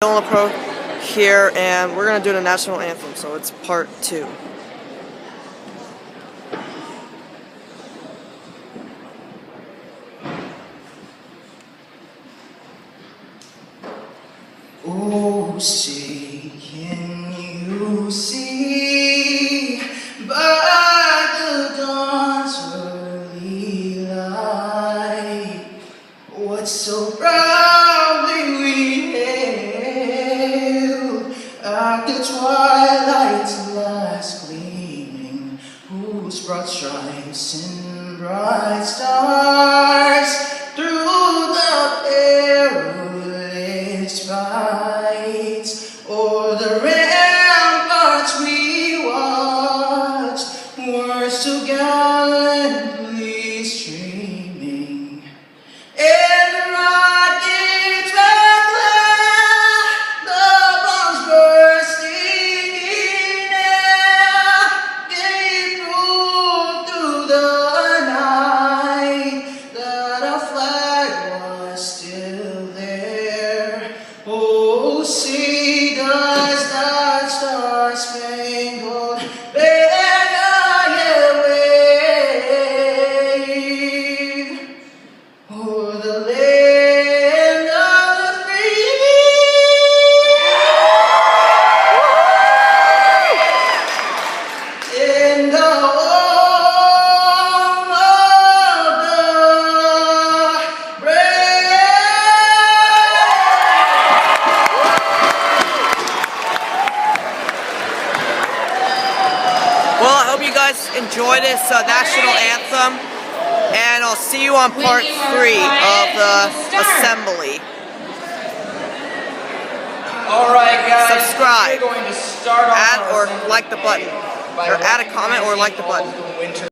Pro here, and we're gonna do the national anthem, so it's part 2. Oh, say, can you see by the dawn's early light what so proudly we hailed at the twilight's last gleaming, whose broad stripes and bright stars through the perilous fights o'er the ramparts we watched were so gallantly streaming, and the rockets ran clear, the bombs bursting in air gave proof through the night that our flag was still there. Oh, see, does that star-spangled banner yet wave o'er the land of the free? In the home of the brave. Well, I hope you guys enjoy this national anthem, and I'll see you on part 3 of the assembly. Alright guys, Subscribe, we're going to start off add our or assembly like the button, by or add a recognizing comment or like the all button. the winter